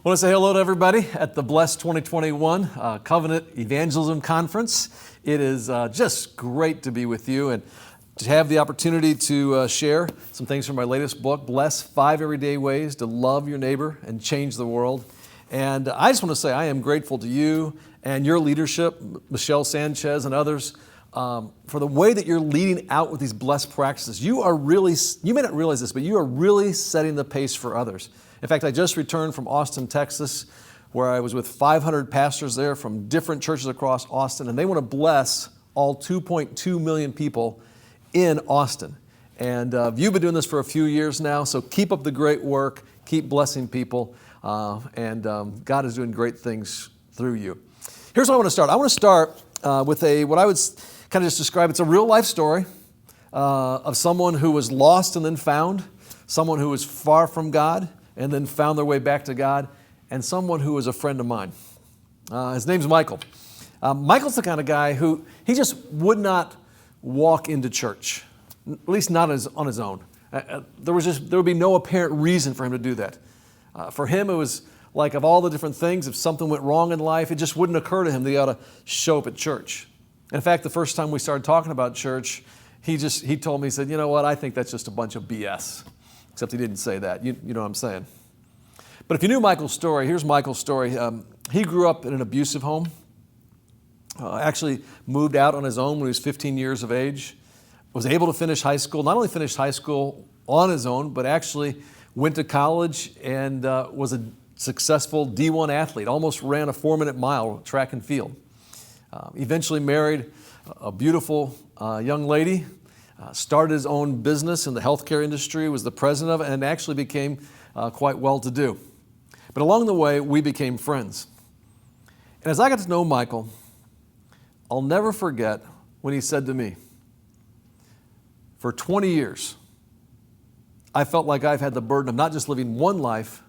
I want to say hello to everybody at the Blessed 2021 Covenant Evangelism Conference. It is just great to be with you and to have the opportunity to share some things from my latest book, Bless 5 Everyday Ways to Love Your Neighbor and Change the World. And I just want to say I am grateful to you and your leadership, Michelle Sanchez and others, for the way that you're leading out with these blessed practices. You may not realize this, but you are really setting the pace for others. In fact, I just returned from Austin, Texas, where I was with 500 pastors there from different churches across Austin, and they want to bless all 2.2 million people in Austin. And you've been doing this for a few years now, so keep up the great work, keep blessing people, and God is doing great things through you. Here's what I want to start. I want to start with what I would kind of just describe. It's a real life story of someone who was lost and then found, someone who was far from God and then found their way back to God, and someone who was a friend of mine. His name's Michael. Michael's the kind of guy who, he just would not walk into church, at least not on his own. There would be no apparent reason for him to do that. For him, it was like, of all the different things, if something went wrong in life, it just wouldn't occur to him that he ought to show up at church. In fact, the first time we started talking about church, he told me, he said, you know what, I think that's just a bunch of BS. Except he didn't say that. You know what I'm saying. But if you knew Michael's story, here's Michael's story. He grew up in an abusive home. Actually moved out on his own when he was 15 years of age. Was able to finish high school. Not only finished high school on his own, but actually went to college and was a successful D1 athlete. Almost ran a 4-minute mile track and field. Eventually married a beautiful young lady. Started his own business in the healthcare industry, was the president of it, and actually became quite well-to-do. But along the way, we became friends. And as I got to know Michael, I'll never forget when he said to me, for 20 years, I felt like I've had the burden of not just living one life,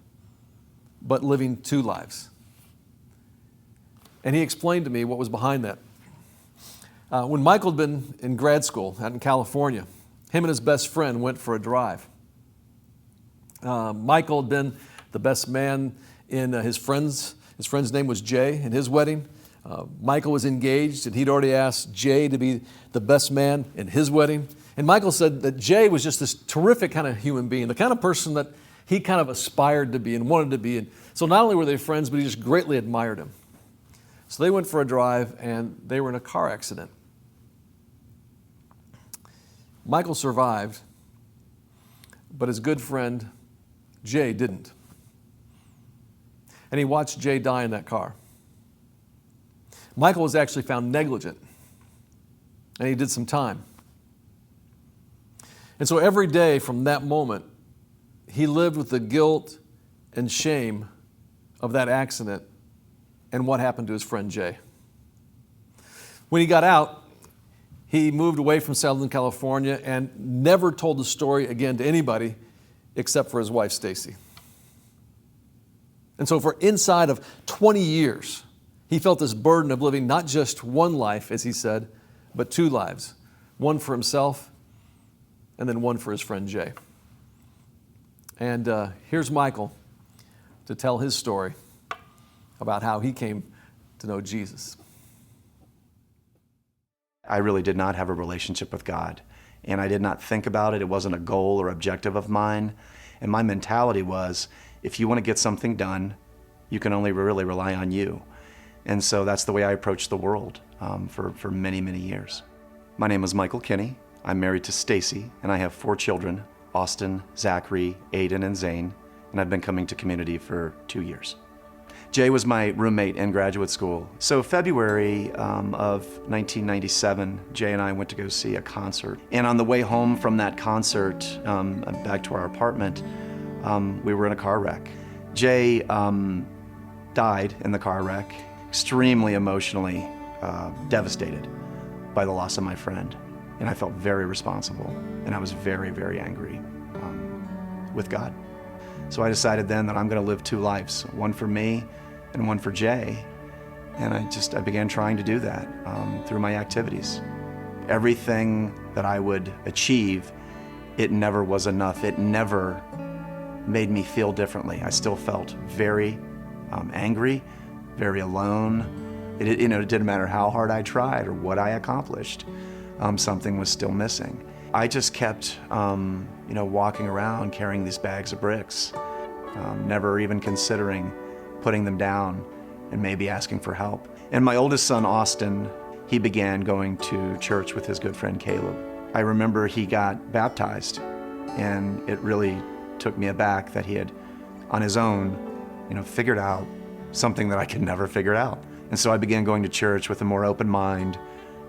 but living 2 lives. And he explained to me what was behind that. When Michael had been in grad school out in California, him and his best friend went for a drive. Michael had been the best man in his friend's name was Jay, in his wedding. Michael was engaged, and he'd already asked Jay to be the best man in his wedding. And Michael said that Jay was just this terrific kind of human being, the kind of person that he kind of aspired to be and wanted to be. And so not only were they friends, but he just greatly admired him. So they went for a drive, and they were in a car accident. Michael survived, but his good friend Jay didn't. And he watched Jay die in that car. Michael was actually found negligent, and he did some time. And so every day from that moment, he lived with the guilt and shame of that accident and what happened to his friend Jay. When he got out, he moved away from Southern California and never told the story again to anybody except for his wife, Stacy. And so for inside of 20 years, he felt this burden of living not just one life, as he said, but 2 lives. One for himself, and then one for his friend Jay. And here's Michael to tell his story about how he came to know Jesus. I really did not have a relationship with God, and I did not think about it. It wasn't a goal or objective of mine. And my mentality was, if you want to get something done, you can only really rely on you. And so that's the way I approached the world for many, many years. My name is Michael Kinney. I'm married to Stacy, and I have 4 children, Austin, Zachary, Aiden, and Zane, and I've been coming to Community for 2 years. Jay was my roommate in graduate school. So February of 1997, Jay and I went to go see a concert. And on the way home from that concert, back to our apartment, we were in a car wreck. Jay died in the car wreck, extremely emotionally devastated by the loss of my friend. And I felt very responsible, and I was very, very angry with God. So I decided then that I'm going to live 2 lives, one for me and one for Jay. And I began trying to do that through my activities. Everything that I would achieve, it never was enough. It never made me feel differently. I still felt very, angry, very alone. It didn't matter how hard I tried or what I accomplished. Something was still missing. I just kept, walking around carrying these bags of bricks, never even considering putting them down and maybe asking for help. And my oldest son, Austin, he began going to church with his good friend Caleb. I remember he got baptized, and it really took me aback that he had, on his own, figured out something that I could never figure out. And so I began going to church with a more open mind,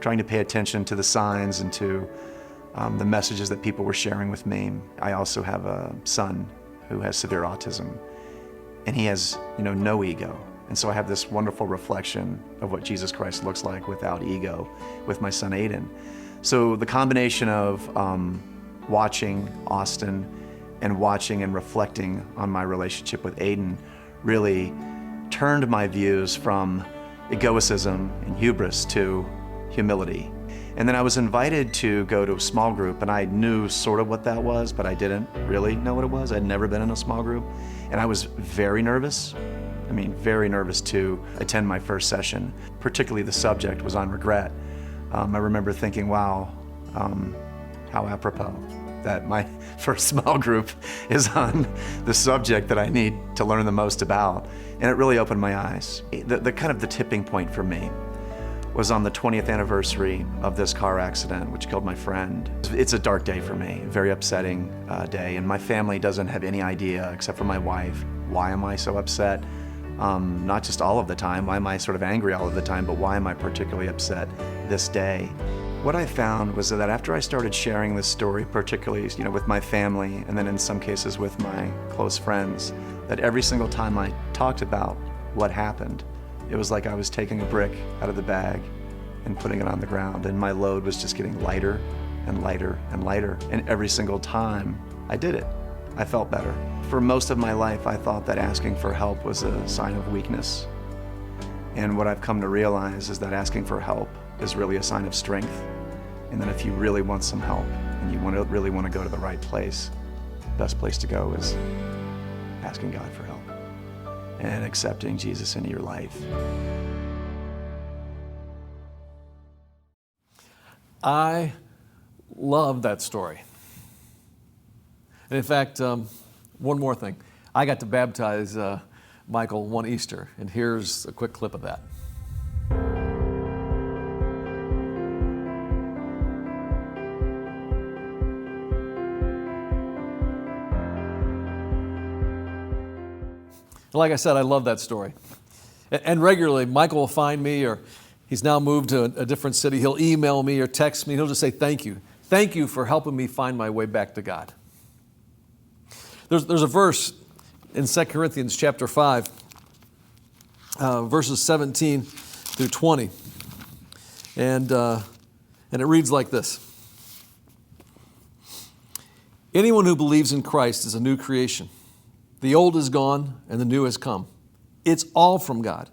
trying to pay attention to the signs and to the messages that people were sharing with me. I also have a son who has severe autism, and he has, no ego. And so I have this wonderful reflection of what Jesus Christ looks like without ego with my son Aiden. So the combination of watching Austin and watching and reflecting on my relationship with Aiden really turned my views from egoicism and hubris to humility. And then I was invited to go to a small group, and I knew sort of what that was, but I didn't really know what it was. I'd never been in a small group, and I was very nervous. Very nervous to attend my first session. Particularly the subject was on regret. I remember thinking, wow, how apropos that my first small group is on the subject that I need to learn the most about. And it really opened my eyes. The kind of the tipping point for me was on the 20th anniversary of this car accident, which killed my friend. It's a dark day for me, a very upsetting day, and my family doesn't have any idea, except for my wife. Why am I so upset? Not just all of the time, why am I sort of angry all of the time, but why am I particularly upset this day? What I found was that after I started sharing this story, particularly with my family, and then in some cases with my close friends, that every single time I talked about what happened, it was like I was taking a brick out of the bag and putting it on the ground, and my load was just getting lighter and lighter and lighter. And every single time I did it, I felt better. For most of my life, I thought that asking for help was a sign of weakness. And what I've come to realize is that asking for help is really a sign of strength. And that if you really want some help and you really want to go to the right place, the best place to go is asking God for help and accepting Jesus into your life. I love that story. And in fact, one more thing. I got to baptize Michael one Easter, and here's a quick clip of that. Like I said, I love that story. And regularly, Michael will find me, or he's now moved to a different city. He'll email me or text me. He'll just say, thank you. Thank you for helping me find my way back to God. There's a verse in 2 Corinthians chapter 5, verses 17 through 20. And it reads like this. Anyone who believes in Christ is a new creation. The old is gone and the new has come. It's all from God.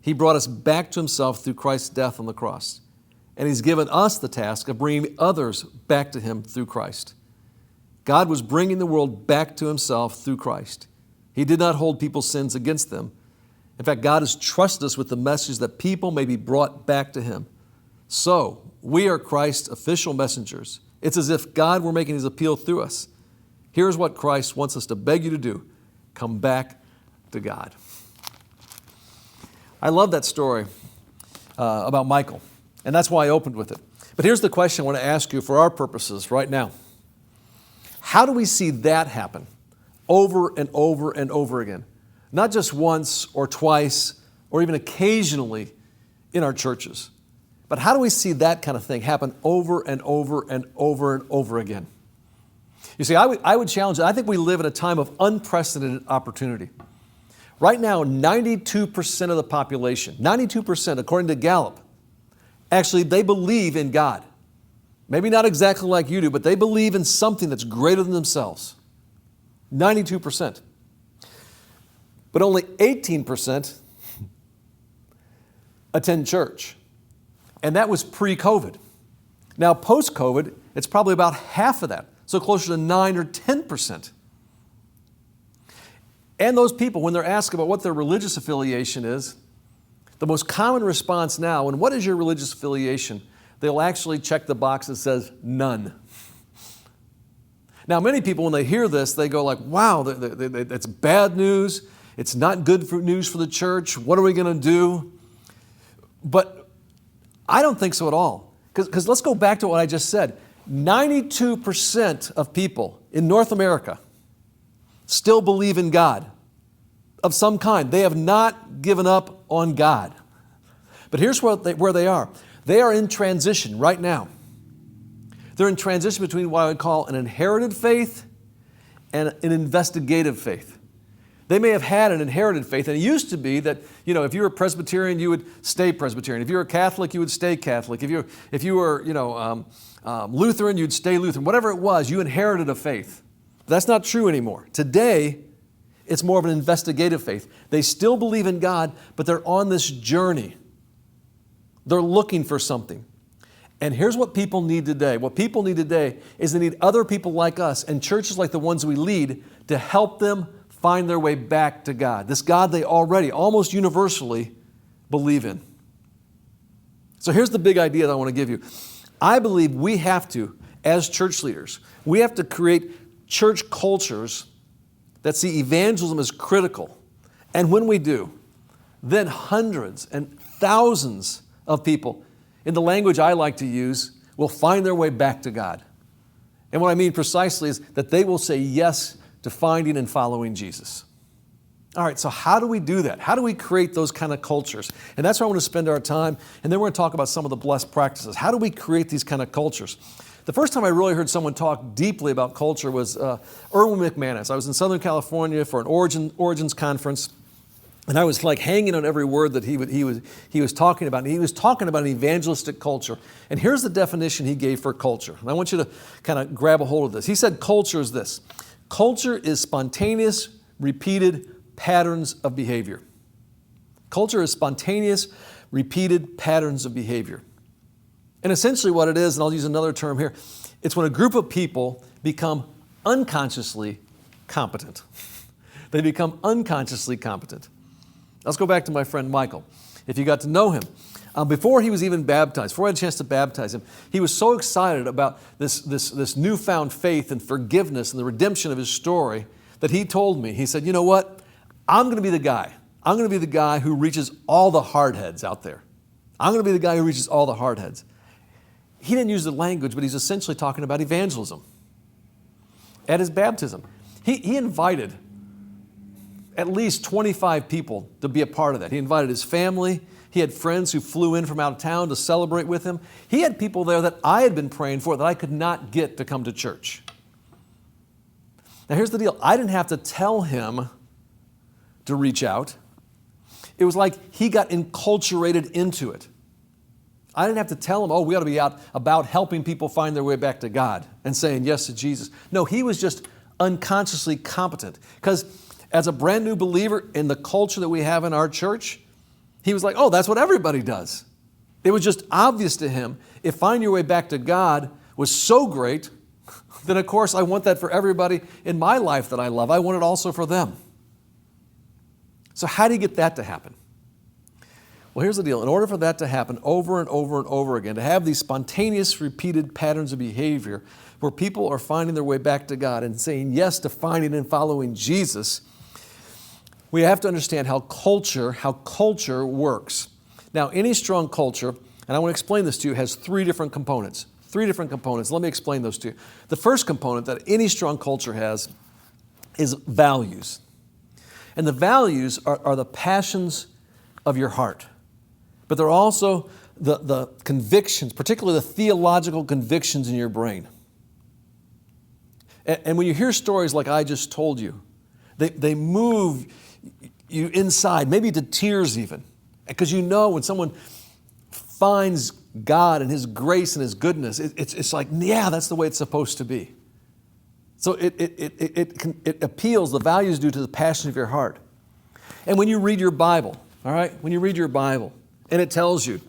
He brought us back to himself through Christ's death on the cross. And he's given us the task of bringing others back to him through Christ. God was bringing the world back to himself through Christ. He did not hold people's sins against them. In fact, God has trusted us with the message that people may be brought back to him. So, we are Christ's official messengers. It's as if God were making his appeal through us. Here's what Christ wants us to beg you to do. Come back to God. I love that story about Michael, and that's why I opened with it. But here's the question I want to ask you for our purposes right now. How do we see that happen over and over and over again? Not just once or twice or even occasionally in our churches, but how do we see that kind of thing happen over and over and over and over again? You see, I would challenge it. I think we live in a time of unprecedented opportunity. Right now, 92% of the population, 92% according to Gallup, actually they believe in God. Maybe not exactly like you do, but they believe in something that's greater than themselves. 92%. But only 18% attend church. And that was pre-COVID. Now, post-COVID, it's probably about half of that. So closer to 9 or 10%. And those people, when they're asked about what their religious affiliation is, the most common response now, and what is your religious affiliation? They'll actually check the box that says none. Now, many people, when they hear this, they go like, wow, that's bad news. It's not good news for the church. What are we going to do? But I don't think so at all. Because let's go back to what I just said. 92% of people in North America still believe in God of some kind. They have not given up on God. But here's where they are. They are in transition right now. They're in transition between what I would call an inherited faith and an investigative faith. They may have had an inherited faith, and it used to be that, if you were a Presbyterian, you would stay Presbyterian. If you were a Catholic, you would stay Catholic. If you were, Lutheran, you'd stay Lutheran. Whatever it was, you inherited a faith. But that's not true anymore. Today, it's more of an investigative faith. They still believe in God, but they're on this journey. They're looking for something. And here's what people need today. What people need today is they need other people like us and churches like the ones we lead to help them find their way back to God. This God they already, almost universally, believe in. So here's the big idea that I want to give you. I believe we have to, as church leaders, we have to create church cultures that see evangelism as critical. And when we do, then hundreds and thousands of people, in the language I like to use, will find their way back to God. And what I mean precisely is that they will say yes to finding and following Jesus. All right, so how do we do that? How do we create those kind of cultures? And that's where I want to spend our time. And then we're going to talk about some of the blessed practices. How do we create these kind of cultures? The first time I really heard someone talk deeply about culture was Erwin McManus. I was in Southern California for an Origins conference, and I was like hanging on every word that he was talking about. And he was talking about an evangelistic culture. And here's the definition he gave for culture. And I want you to kind of grab a hold of this. He said culture is this. Culture is spontaneous, repeated patterns of behavior. Culture is spontaneous, repeated patterns of behavior. And essentially what it is, and I'll use another term here, it's when a group of people become unconsciously competent. They become unconsciously competent. Let's go back to my friend Michael. If you got to know him, before he was even baptized, before I had a chance to baptize him, he was so excited about this newfound faith and forgiveness and the redemption of his story that he told me, he said, you know what? I'm going to be the guy. I'm going to be the guy who reaches all the hardheads out there. I'm going to be the guy who reaches all the hardheads. He didn't use the language, but he's essentially talking about evangelism. At his baptism, he invited at least 25 people to be a part of that. He invited his family. He had friends who flew in from out of town to celebrate with him. He had people there that I had been praying for that I could not get to come to church. Now here's the deal. I didn't have to tell him to reach out. It was like he got enculturated into it. I didn't have to tell him, we ought to be out about helping people find their way back to God and saying yes to Jesus. No, he was just unconsciously competent. Because as a brand new believer in the culture that we have in our church, he was like, that's what everybody does. It was just obvious to him, if finding your way back to God was so great, then of course I want that for everybody in my life that I love. I want it also for them. So how do you get that to happen? Well, here's the deal. In order for that to happen over and over and over again, to have these spontaneous repeated patterns of behavior where people are finding their way back to God and saying yes to finding and following Jesus, we have to understand how culture works. Now, any strong culture, and I want to explain this to you, has three different components. Let me explain those to you. The first component that any strong culture has is values. And the values are the passions of your heart. But they're also the convictions, particularly the theological convictions in your brain. And when you hear stories like I just told you, they move you inside, maybe to tears even. Because you know when someone finds God and His grace and His goodness, it's like, yeah, that's the way it's supposed to be. So it appeals, the values due to the passion of your heart. And when you read your Bible, all right, when you read your Bible and it tells you,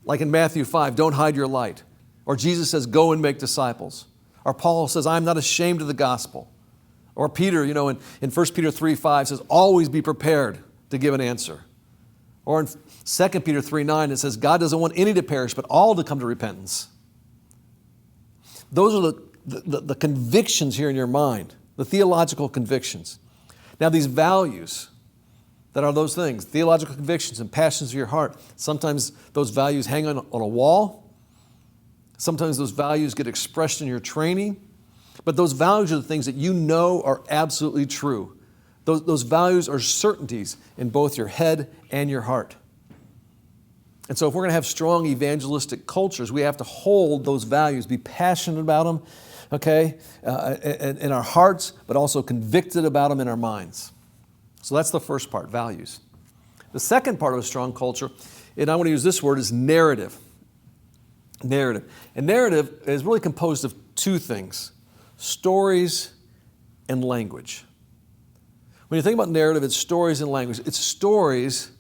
like in Matthew 5, don't hide your light. Or Jesus says, go and make disciples. Or Paul says, I'm not ashamed of the gospel. Or Peter, in 1 Peter 3:5 says, always be prepared to give an answer. Or in 2 Peter 3:9 it says, God doesn't want any to perish, but all to come to repentance. Those are the convictions here in your mind, the theological convictions. Now these values that are those things, theological convictions and passions of your heart, sometimes those values hang on a wall. Sometimes those values get expressed in your training. But those values are the things that you know are absolutely true. Those values are certainties in both your head and your heart. And so if we're going to have strong evangelistic cultures, we have to hold those values, be passionate about them, okay, in our hearts, but also convicted about them in our minds. So that's the first part, values. The second part of a strong culture, and I want to use this word, is narrative. Narrative. And narrative is really composed of two things: stories and language. When you think about narrative, it's stories and language. It's stories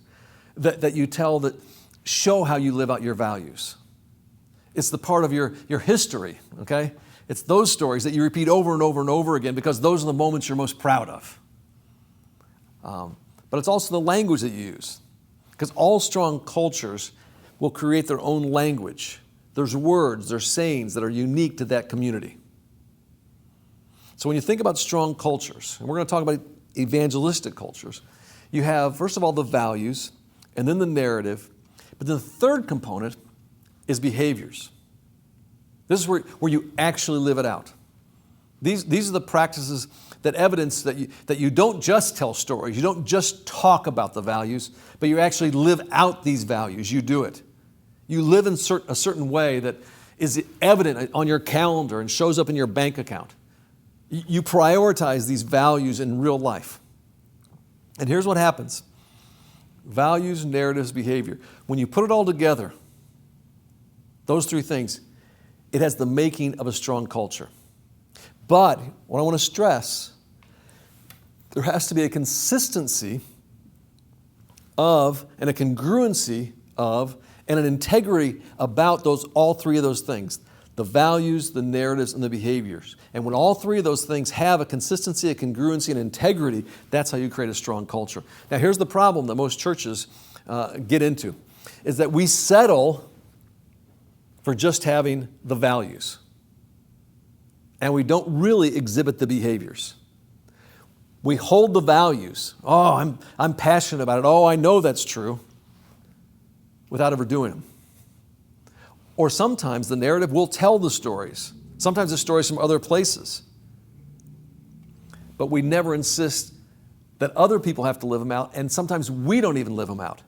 that you tell that show how you live out your values. It's the part of your history, okay? It's those stories that you repeat over and over and over again because those are the moments you're most proud of. But it's also the language that you use, because all strong cultures will create their own language. There's words, there's sayings that are unique to that community. So when you think about strong cultures, and we're going to talk about evangelistic cultures, you have, first of all, the values, and then the narrative, but then the third component is behaviors. This is where you actually live it out. These are the practices that evidence that you don't just tell stories, you don't just talk about the values, but you actually live out these values. You do it. You live in a certain way that is evident on your calendar and shows up in your bank account. You prioritize these values in real life. And here's what happens. Values, narratives, behavior. When you put it all together, those three things, it has the making of a strong culture. But what I want to stress, there has to be a consistency of, and a congruency of, and an integrity about all three of those things: the values, the narratives, and the behaviors. And when all three of those things have a consistency, a congruency, and integrity, that's how you create a strong culture. Now here's the problem that most churches get into, is that we settle for just having the values, and we don't really exhibit the behaviors. We hold the values. Oh, I'm passionate about it. Oh, I know that's true, without ever doing them. Or sometimes the narrative will tell the stories. Sometimes the stories from other places. But we never insist that other people have to live them out, and sometimes we don't even live them out.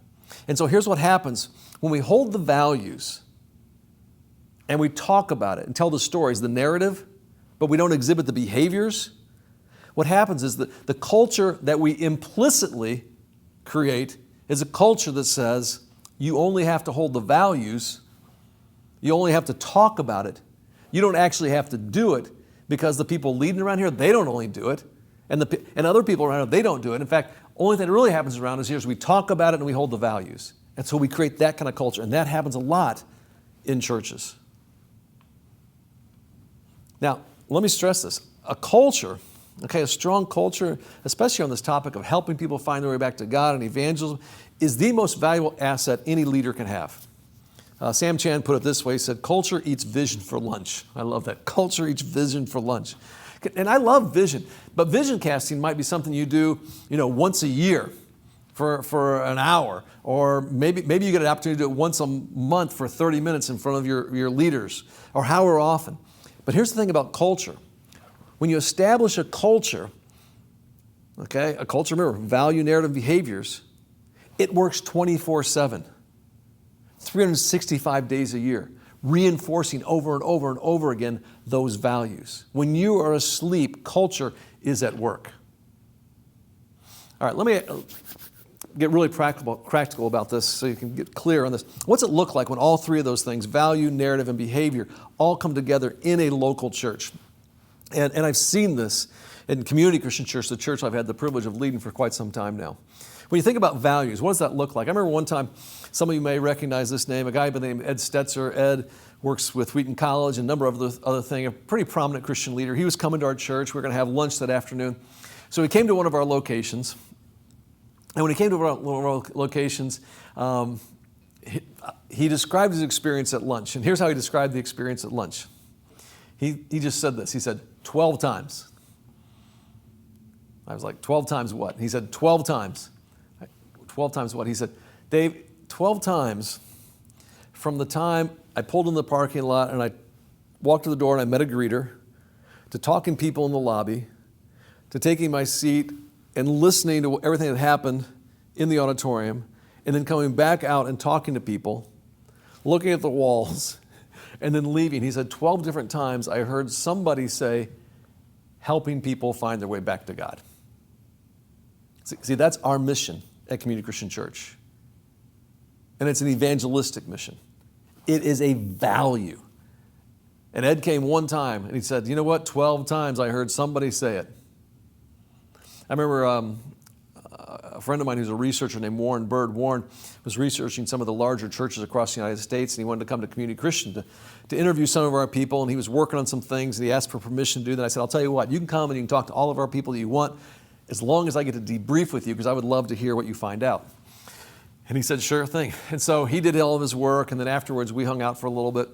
And so here's what happens. When we hold the values and we talk about it and tell the stories, the narrative, but we don't exhibit the behaviors, what happens is that the culture that we implicitly create is a culture that says you only have to hold the values, you only have to talk about it, you don't actually have to do it, because the people leading around here, they don't only do it, and other people around here, they don't do it. In fact, only thing that really happens around us here is we talk about it and we hold the values. And so we create that kind of culture, and that happens a lot in churches. Now, let me stress this. A culture, a strong culture, especially on this topic of helping people find their way back to God and evangelism, is the most valuable asset any leader can have. Sam Chan put it this way. He said, culture eats vision for lunch. I love that. Culture eats vision for lunch. And I love vision, but vision casting might be something you do, once a year for an hour, or maybe you get an opportunity to do it once a month for 30 minutes in front of your leaders, or however often. But here's the thing about culture. When you establish a culture, a culture, remember, value, narrative, behaviors, it works 24/7, 365 days a year, reinforcing over and over and over again those values. When you are asleep, culture is at work. All right, let me get really practical about this so you can get clear on this. What's it look like when all three of those things, value, narrative, and behavior, all come together in a local church? And I've seen this in Community Christian Church, the church I've had the privilege of leading for quite some time now. When you think about values, what does that look like? I remember one time, some of you may recognize this name, a guy by the name of Ed Stetzer. Ed works with Wheaton College and a number of other things, a pretty prominent Christian leader. He was coming to our church. We were going to have lunch that afternoon. So he came to one of our locations. And when he came to one of our locations, he described his experience at lunch. And here's how he described the experience at lunch. He just said this. He said, 12 times. I was like, 12 times what? He said, 12 times. 12 times what? He said, Dave, 12 times from the time I pulled in the parking lot and I walked to the door and I met a greeter, to talking to people in the lobby, to taking my seat and listening to everything that happened in the auditorium, and then coming back out and talking to people, looking at the walls, and then leaving. He said 12 different times I heard somebody say, helping people find their way back to God. See, that's our mission at Community Christian Church. And it's an evangelistic mission. It is a value. And Ed came one time and he said, you know what? 12 times I heard somebody say it. I remember a friend of mine who's a researcher named Warren Bird. Warren was researching some of the larger churches across the United States, and he wanted to come to Community Christian to interview some of our people, and he was working on some things, and he asked for permission to do that. I said, I'll tell you what, you can come and you can talk to all of our people that you want, as long as I get to debrief with you, because I would love to hear what you find out. And he said, sure thing. And so he did all of his work, and then afterwards we hung out for a little bit.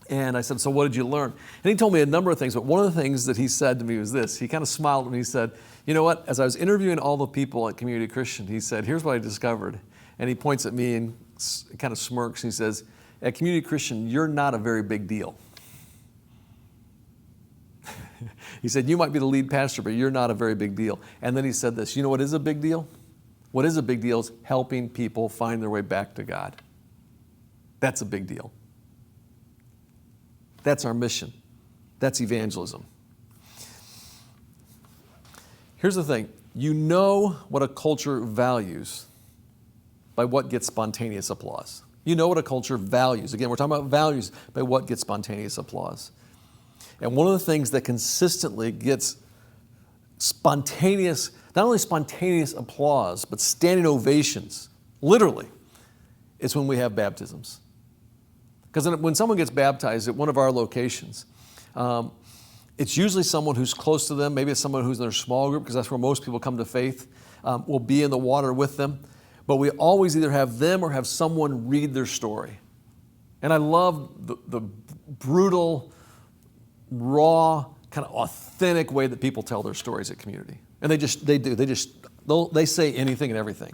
And I said, so what did you learn? And he told me a number of things, but one of the things that he said to me was this. He kind of smiled at me. He said, you know what? As I was interviewing all the people at Community Christian, he said, here's what I discovered. And he points at me and kind of smirks. And he says, at Community Christian, you're not a very big deal. He said, you might be the lead pastor, but you're not a very big deal. And then he said this, you know what is a big deal? What is a big deal is helping people find their way back to God. That's a big deal. That's our mission. That's evangelism. Here's the thing. You know what a culture values by what gets spontaneous applause. You know what a culture values. Again, we're talking about values by what gets spontaneous applause. And one of the things that consistently gets spontaneous, not only spontaneous applause, but standing ovations, literally, is when we have baptisms. Because when someone gets baptized at one of our locations, it's usually someone who's close to them. Maybe it's someone who's in their small group, because that's where most people come to faith. We'll be in the water with them. But we always either have them or have someone read their story. And I love the brutal, raw, kind of authentic way that people tell their stories at Community. And they say anything and everything.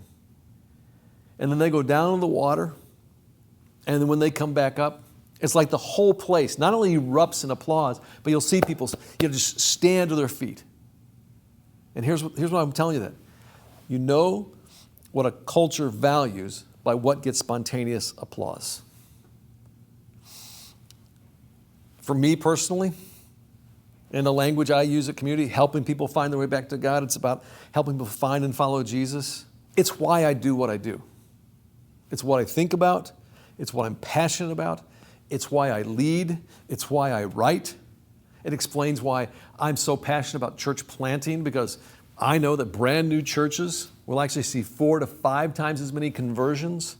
And then they go down in the water. And then when they come back up, it's like the whole place not only erupts in applause, but you'll see people just stand to their feet. And here's what I'm telling you that. You know what a culture values by what gets spontaneous applause. For me personally, in the language I use at Community, helping people find their way back to God, it's about helping people find and follow Jesus. It's why I do what I do. It's what I think about. It's what I'm passionate about. It's why I lead. It's why I write. It explains why I'm so passionate about church planting, because I know that brand new churches will actually see 4 to 5 times as many conversions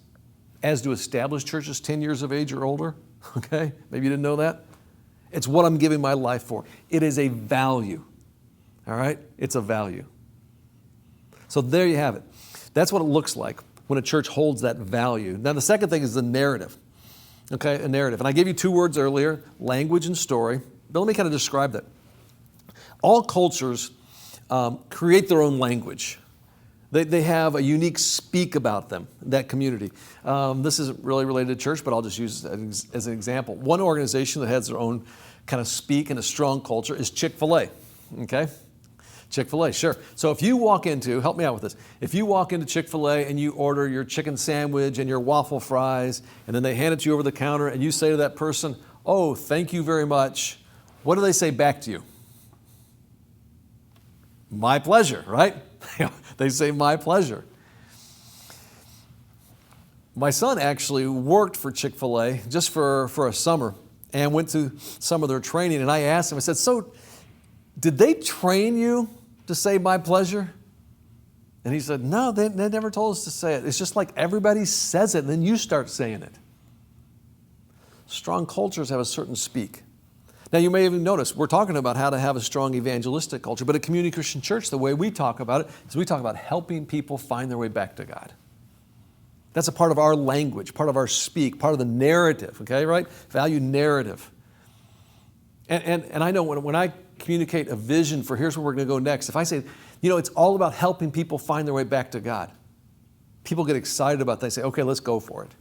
as do established churches 10 years of age or older. Okay? Maybe you didn't know that. It's what I'm giving my life for. It is a value. All right? It's a value. So there you have it. That's what it looks like when a church holds that value. Now, the second thing is the narrative. Okay, a narrative. And I gave you 2 words earlier, language and story. But let me kind of describe that. All cultures create their own language. They have a unique speak about them, that community. This isn't really related to church, but I'll just use it as an example. One organization that has their own kind of speak and a strong culture is Chick-fil-A. Okay? Chick-fil-A, sure. So if you walk into, help me out with this. If you walk into Chick-fil-A and you order your chicken sandwich and your waffle fries, and then they hand it to you over the counter, and you say to that person, "Oh, thank you very much," what do they say back to you? My pleasure, right? They say, my pleasure. My son actually worked for Chick-fil-A just for a summer and went to some of their training. And I asked him, I said, so did they train you to say my pleasure? And he said, no, they never told us to say it. It's just like everybody says it, and then you start saying it. Strong cultures have a certain speak. Now, you may even notice, we're talking about how to have a strong evangelistic culture, but at Community Christian Church, the way we talk about it is we talk about helping people find their way back to God. That's a part of our language, part of our speak, part of the narrative, okay, right? Value narrative. And I know when I communicate a vision for here's where we're going to go next, if I say, it's all about helping people find their way back to God, people get excited about that. They say, okay, let's go for it.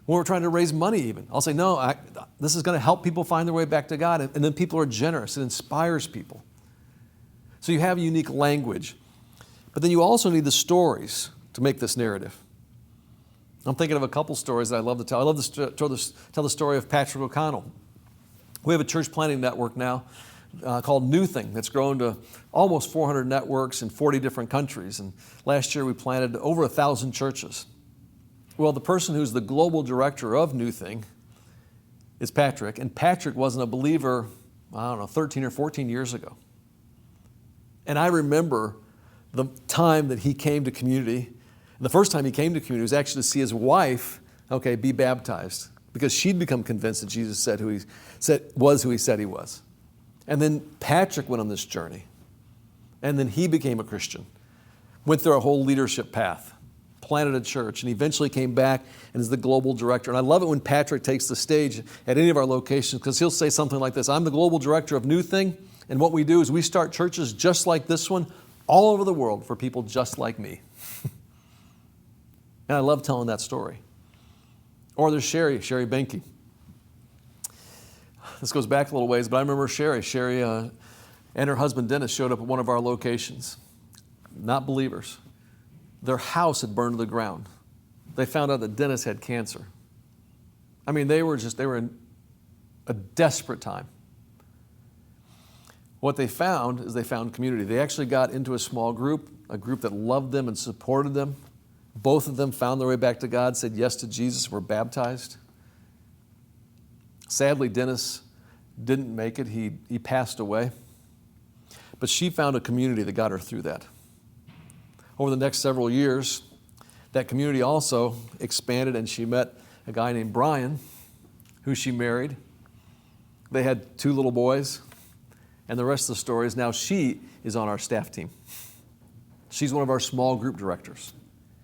When we're trying to raise money even, I'll say, no, this is going to help people find their way back to God. And then people are generous. It inspires people. So you have a unique language. But then you also need the stories to make this narrative. I'm thinking of a couple stories that I love to tell. I love to tell the story of Patrick O'Connell. We have a church planting network now called New Thing that's grown to almost 400 networks in 40 different countries. And last year we planted over 1,000 churches. Well, the person who's the global director of New Thing is Patrick, and Patrick wasn't a believer, 13 or 14 years ago. And I remember the time that he came to community. And the first time he came to community was actually to see his wife, be baptized, because she'd become convinced that Jesus was who he said he was. And then Patrick went on this journey, and then he became a Christian, went through a whole leadership path, planted a church, and eventually came back and is the global director. And I love it when Patrick takes the stage at any of our locations, because he'll say something like this: I'm the global director of New Thing, and what we do is we start churches just like this one all over the world for people just like me. And I love telling that story. Or there's Sherry Benke. This goes back a little ways, but I remember Sherry. Sherry and her husband Dennis showed up at one of our locations. Not believers. Their house had burned to the ground. They found out that Dennis had cancer. They were in a desperate time. What they found is they found community. They actually got into a small group, a group that loved them and supported them. Both of them found their way back to God, said yes to Jesus, were baptized. Sadly, Dennis didn't make it. He passed away. But she found a community that got her through that. Over the next several years, that community also expanded, and she met a guy named Brian, who she married. They had 2 little boys, and the rest of the story is now she is on our staff team. She's one of our small group directors.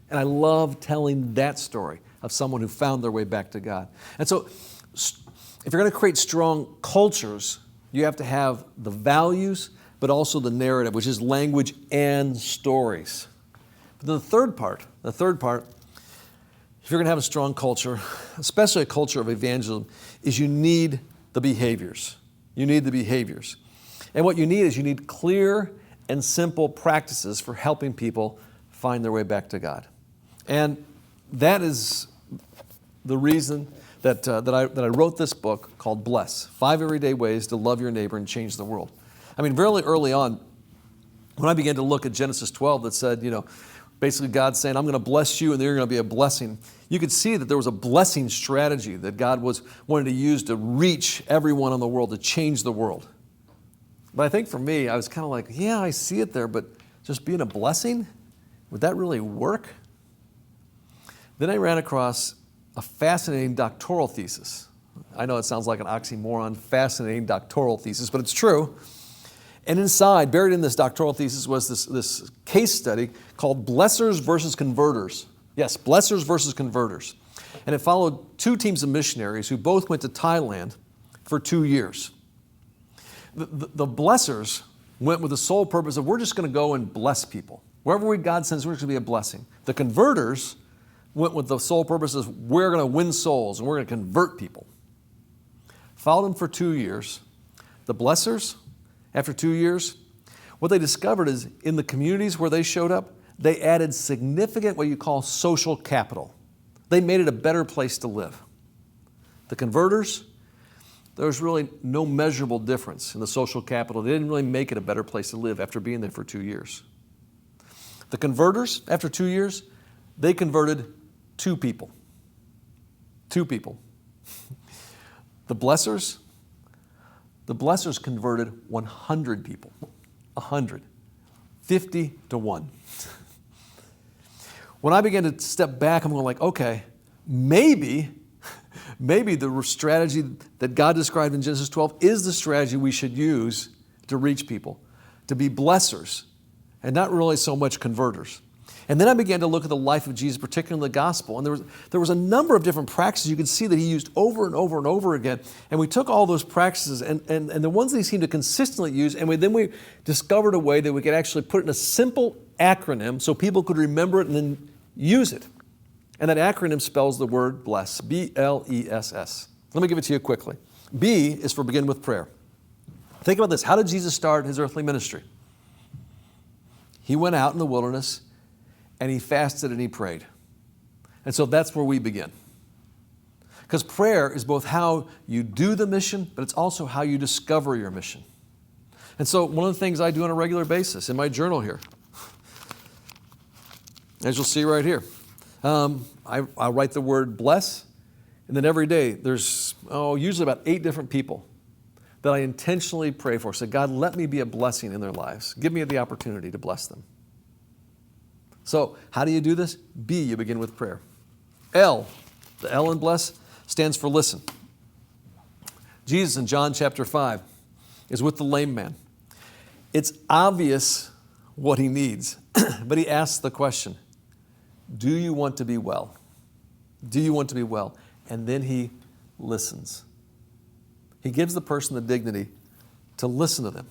And I love telling that story of someone who found their way back to God. And so if you're going to create strong cultures, you have to have the values, but also the narrative, which is language and stories. But the third part, if you're going to have a strong culture, especially a culture of evangelism, is you need the behaviors. You need the behaviors. And what you need clear and simple practices for helping people find their way back to God. And that is the reason that I wrote this book called Bless, 5 Everyday Ways to Love Your Neighbor and Change the World. Really early on, when I began to look at Genesis 12 that said, basically God's saying, I'm going to bless you and you're going to be a blessing. You could see that there was a blessing strategy that God wanted to use to reach everyone in the world, to change the world. But I think for me, I was kind of like, yeah, I see it there, but just being a blessing, would that really work? Then I ran across a fascinating doctoral thesis. I know it sounds like an oxymoron, fascinating doctoral thesis, but it's true. And inside, buried in this doctoral thesis, was this case study called Blessers versus Converters. Yes, Blessers versus Converters. And it followed 2 teams of missionaries who both went to Thailand for 2 years. The Blessers went with the sole purpose of, we're just going to go and bless people. Wherever God sends, we're just going to be a blessing. The Converters went with the sole purpose of, we're going to win souls and we're going to convert people. Followed them for 2 years. The Blessers, after 2 years, what they discovered is in the communities where they showed up, they added significant what you call social capital. They made it a better place to live. The Converters, there was really no measurable difference in the social capital. They didn't really make it a better place to live after being there for 2 years. The Converters, after 2 years, they converted 2 people. 2 people. The Blessers converted 100 people. 100. 50 to 1. when I began to step back, I'm going like, okay, maybe the strategy that God described in Genesis 12 is the strategy we should use to reach people, to be blessers, and not really so much converters. And then I began to look at the life of Jesus, particularly in the gospel. And there was a number of different practices you could see that he used over and over and over again. And we took all those practices and the ones that he seemed to consistently use, and then we discovered a way that we could actually put it in a simple acronym so people could remember it and then use it. And that acronym spells the word bless, B-L-E-S-S. Let me give it to you quickly. B is for begin with prayer. Think about this. How did Jesus start his earthly ministry? He went out in the wilderness and he fasted and he prayed. And so that's where we begin. Because prayer is both how you do the mission, but it's also how you discover your mission. And so one of the things I do on a regular basis in my journal here, as you'll see right here, I write the word bless, and then every day there's usually about 8 different people that I intentionally pray for. Say, God, let me be a blessing in their lives. Give me the opportunity to bless them. So how do you do this? B, you begin with prayer. L, the L in bless, stands for listen. Jesus in John chapter 5 is with the lame man. It's obvious what he needs, but he asks the question, do you want to be well? Do you want to be well? And then he listens. He gives the person the dignity to listen to them.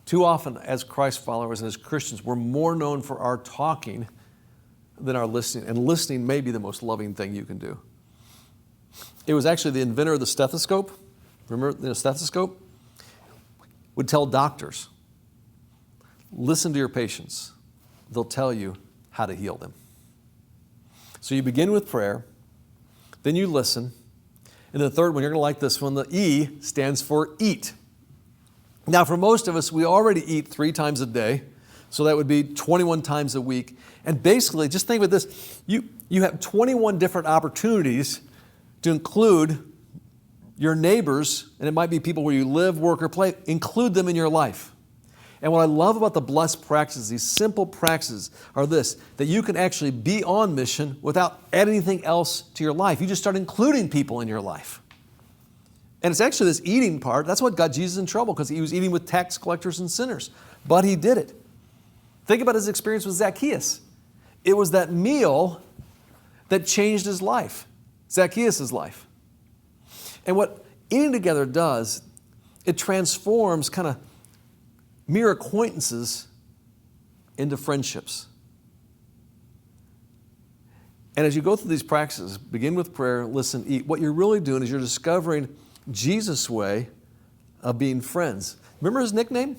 Too often, as Christ followers and as Christians, we're more known for our talking than our listening. And listening may be the most loving thing you can do. It was actually the inventor of the stethoscope. Remember the stethoscope? Would tell doctors, listen to your patients. They'll tell you how to heal them. So you begin with prayer, then you listen, and the third one, you're going to like this one, the E stands for eat. Now, for most of us, we already eat 3 times a day, so that would be 21 times a week. And basically, just think about this, you have 21 different opportunities to include your neighbors, and it might be people where you live, work, or play, include them in your life. And what I love about the blessed practices, these simple practices, are this, that you can actually be on mission without adding anything else to your life. You just start including people in your life. And it's actually this eating part, that's what got Jesus in trouble, because he was eating with tax collectors and sinners. But he did it. Think about his experience with Zacchaeus. It was that meal that changed his life, Zacchaeus' life. And what eating together does, it transforms kind of mere acquaintances into friendships. And as you go through these practices, begin with prayer, listen, eat, what you're really doing is you're discovering Jesus' way of being friends. Remember his nickname?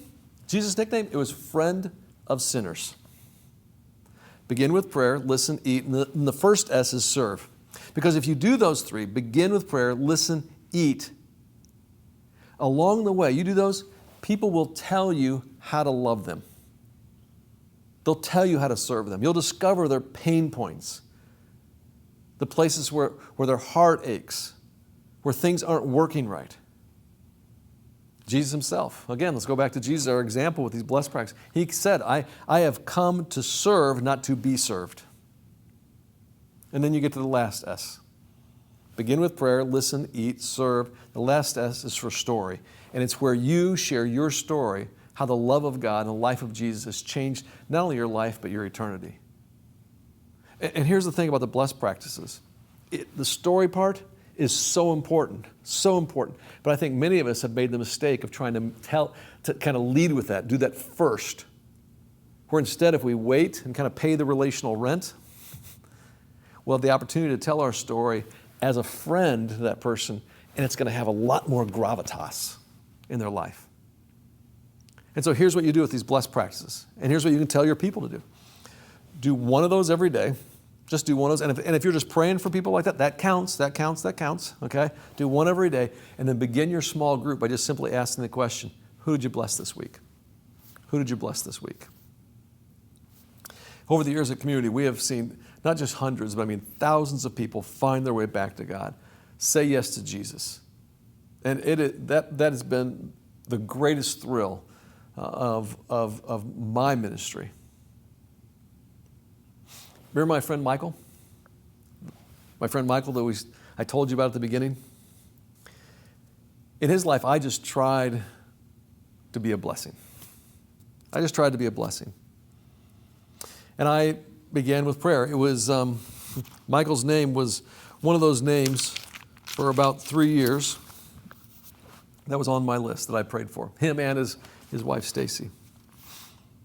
Jesus' nickname? It was friend of sinners. Begin with prayer, listen, eat, and the first S is serve. Because if you do those 3, begin with prayer, listen, eat, along the way, you do those, people will tell you how to love them. They'll tell you how to serve them. You'll discover their pain points, the places where their heart aches, where things aren't working right. Jesus himself, again, let's go back to Jesus, our example with these blessed practices. He said, I have come to serve, not to be served. And then you get to the last S. Begin with prayer, listen, eat, serve. The last S is for story. And it's where you share your story, how the love of God and the life of Jesus has changed not only your life, but your eternity. And here's the thing about the blessed practices. The story part is so important. But I think many of us have made the mistake of trying to kind of lead with that, do that first. Where instead, if we wait and kind of pay the relational rent, we'll have the opportunity to tell our story as a friend to that person, and it's going to have a lot more gravitas in their life. And so here's what you do with these blessed practices. And here's what you can tell your people to do. Do one of those every day. Just do one of those. And if you're just praying for people like that, that counts, okay? Do one every day. And then begin your small group by just simply asking the question, who did you bless this week? Who did you bless this week? Over the years at Community, we have seen not just hundreds, but thousands of people find their way back to God, say yes to Jesus. And that has been the greatest thrill of my ministry. Remember my friend Michael? My friend Michael that I told you about at the beginning? In his life, I just tried to be a blessing. I just tried to be a blessing. And I began with prayer. It was, Michael's name was one of those names for about 3 years that was on my list that I prayed for. Him and his wife, Stacy.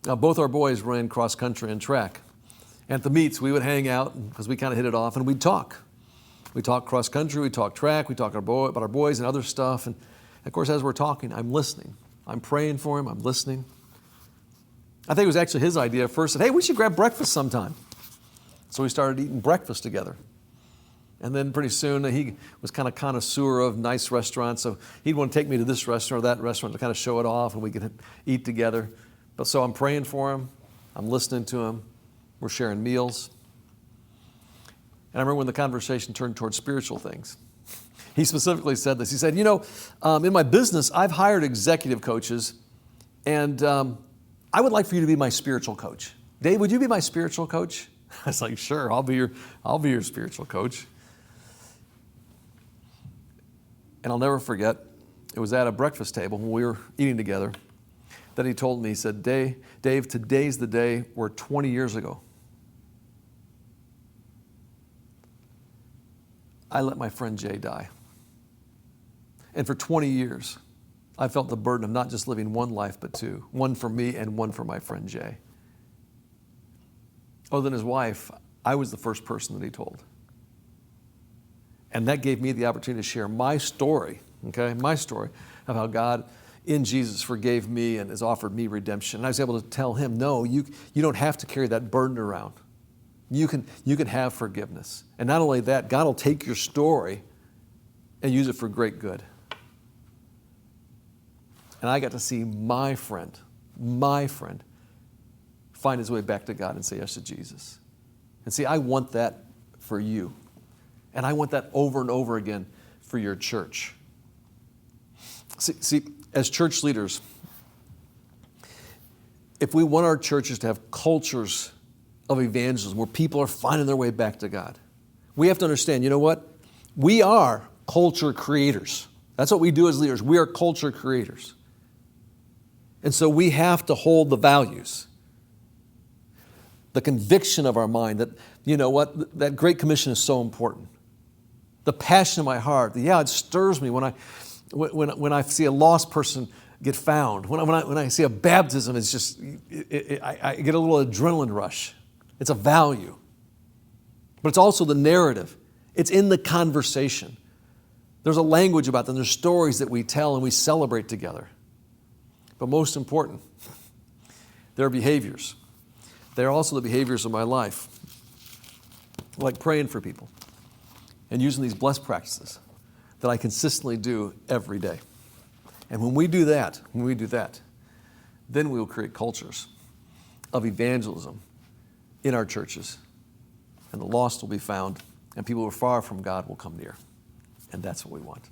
Now, both our boys ran cross country and track. At the meets, we would hang out because we kind of hit it off, and we'd talk. We talk cross country, we talk track, we talk about our boys and other stuff. And of course, as we're talking, I'm listening. I'm praying for him, I'm listening. I think it was actually his idea at first. Said, hey, we should grab breakfast sometime. So we started eating breakfast together. And then pretty soon he was kind of connoisseur of nice restaurants. So he'd want to take me to this restaurant or that restaurant to kind of show it off and we could eat together. But so I'm praying for him. I'm listening to him. We're sharing meals. And I remember when the conversation turned towards spiritual things. He specifically said this. He said, in my business, I've hired executive coaches, and I would like for you to be my spiritual coach. Dave, would you be my spiritual coach? I was like, sure, I'll be your spiritual coach. And I'll never forget, it was at a breakfast table when we were eating together that he told me, he said, Dave, today's the day where 20 years ago, I let my friend Jay die. And for 20 years, I felt the burden of not just living one life, but two. One for me and one for my friend Jay. Other than his wife, I was the first person that he told. And that gave me the opportunity to share my story, my story of how God in Jesus forgave me and has offered me redemption. And I was able to tell him, no, you don't have to carry that burden around. You can have forgiveness. And not only that, God will take your story and use it for great good. And I got to see my friend, find his way back to God and say yes to Jesus. And see, I want that for you. And I want that over and over again for your church. See, as church leaders, if we want our churches to have cultures of evangelism where people are finding their way back to God, we have to understand, you know what? We are culture creators. That's what we do as leaders. We are culture creators. And so we have to hold the values, the conviction of our mind that, you know what, that Great Commission is so important. The passion in my heart, it stirs me when I see a lost person get found. When I see a baptism, it's just, I get a little adrenaline rush. It's a value. But it's also the narrative. It's in the conversation. There's a language about them. There's stories that we tell and we celebrate together. But most important, their behaviors. They're also the behaviors of my life. Like praying for people and using these blessed practices that I consistently do every day. And when we do that, then we will create cultures of evangelism in our churches. And the lost will be found, and people who are far from God will come near. And that's what we want.